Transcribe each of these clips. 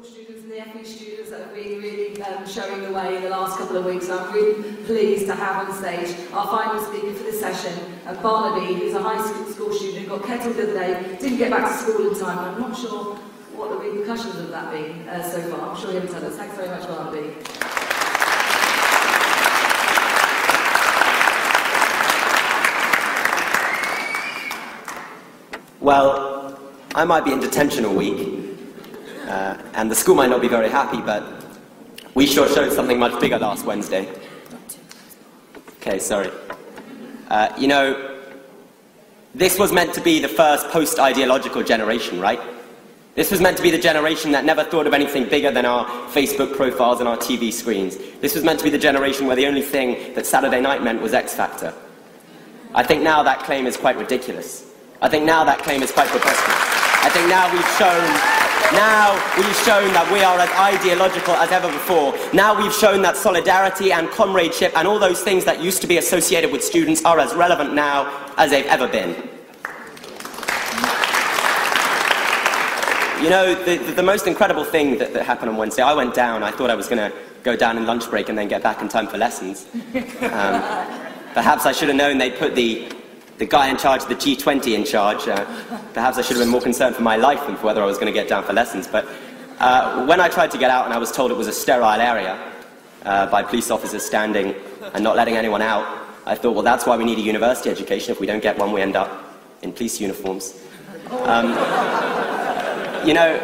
school students and the FE students that have been really showing the way in the last couple of weeks. I'm really pleased to have on stage our final speaker for this session, Barnaby, who's a high school student who got kettled the other day, didn't get back to school in time. I'm not sure what the repercussions of that been so far. I'm sure he'll tell us. Thanks very much, Barnaby. Well, I might be in detention all week, and the school might not be very happy, but we sure showed something much bigger last Wednesday. Okay, sorry. You know, this was meant to be the first post-ideological generation, right? This was meant to be the generation that never thought of anything bigger than our Facebook profiles and our TV screens. This was meant to be the generation where the only thing that Saturday night meant was X Factor. I think now that claim is quite ridiculous. I think now that claim is quite preposterous. I think now we've shown that we are as ideological as ever before. Now we've shown that solidarity and comradeship and all those things that used to be associated with students are as relevant now as they've ever been. You know, the most incredible thing that happened on Wednesday, I went down, I thought I was going to go down in lunch break and then get back in time for lessons. Perhaps I should have known they'd put the guy in charge of the G20 in charge. Perhaps I should have been more concerned for my life than for whether I was going to get down for lessons. But when I tried to get out and I was told it was a sterile area by police officers standing and not letting anyone out, I thought, well, that's why we need a university education. If we don't get one, we end up in police uniforms. You know,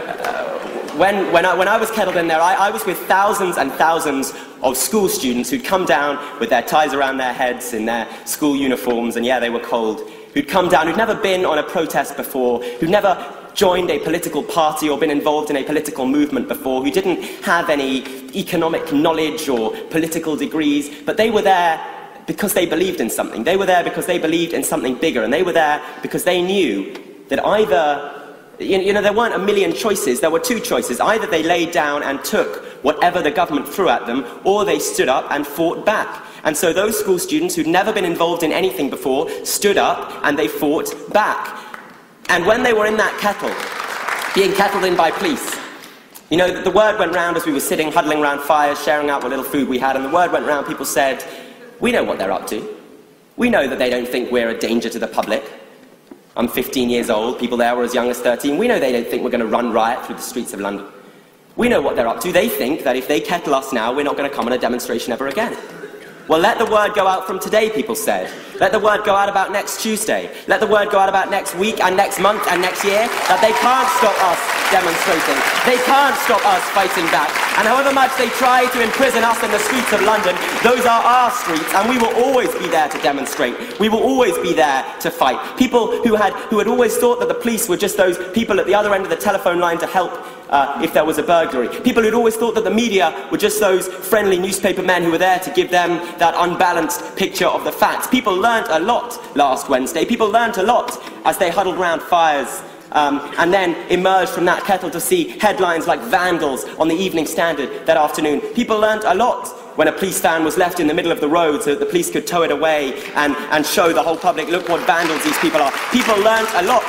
when I was kettled in there, I was with thousands and thousands of school students who'd come down with their ties around their heads in their school uniforms, and yeah, they were cold, who'd come down, who'd never been on a protest before, who'd never joined a political party or been involved in a political movement before, who didn't have any economic knowledge or political degrees, but they were there because they believed in something. They were there because they believed in something bigger, and they were there because they knew that either, you know, there weren't a million choices, there were two choices. Either they laid down and took whatever the government threw at them, or they stood up and fought back. And so those school students who'd never been involved in anything before stood up and they fought back. And when they were in that kettle, being kettled in by police, you know, the word went round as we were sitting, huddling around fires, sharing out what little food we had, and the word went round, people said, we know what they're up to. We know that they don't think we're a danger to the public. I'm 15 years old, people there were as young as 13. We know they don't think we're going to run riot through the streets of London. We know what they're up to. They think that if they kettle us now, we're not going to come on a demonstration ever again. Well, let the word go out from today, people said. Let the word go out about next Tuesday. Let the word go out about next week and next month and next year, that they can't stop us demonstrating. They can't stop us fighting back. And however much they try to imprison us in the streets of London, those are our streets, and we will always be there to demonstrate. We will always be there to fight. People who had always thought that the police were just those people at the other end of the telephone line to help if there was a burglary. People who'd always thought that the media were just those friendly newspaper men who were there to give them that unbalanced picture of the facts. People learnt a lot last Wednesday. People learnt a lot as they huddled round fires and then emerged from that kettle to see headlines like vandals on the Evening Standard that afternoon. People learnt a lot when a police van was left in the middle of the road so that the police could tow it away and show the whole public, look what vandals these people are. People learnt a lot.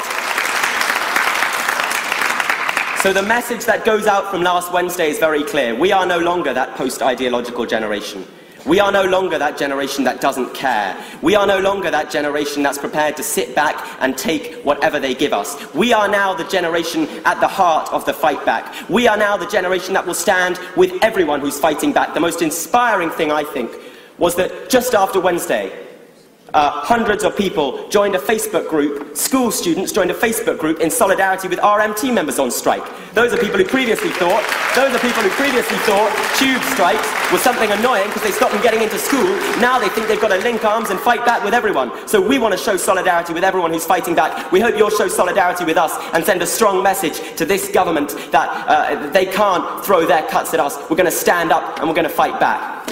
So the message that goes out from last Wednesday is very clear. We are no longer that post-ideological generation. We are no longer that generation that doesn't care. We are no longer that generation that's prepared to sit back and take whatever they give us. We are now the generation at the heart of the fight back. We are now the generation that will stand with everyone who's fighting back. The most inspiring thing, I think, was that just after Wednesday, hundreds of people joined a Facebook group, school students joined a Facebook group in solidarity with RMT members on strike. Those are people who previously thought tube strikes was something annoying because they stopped them getting into school. Now they think they've got to link arms and fight back with everyone. So we want to show solidarity with everyone who's fighting back. We hope you'll show solidarity with us and send a strong message to this government that they can't throw their cuts at us. We're going to stand up and we're going to fight back.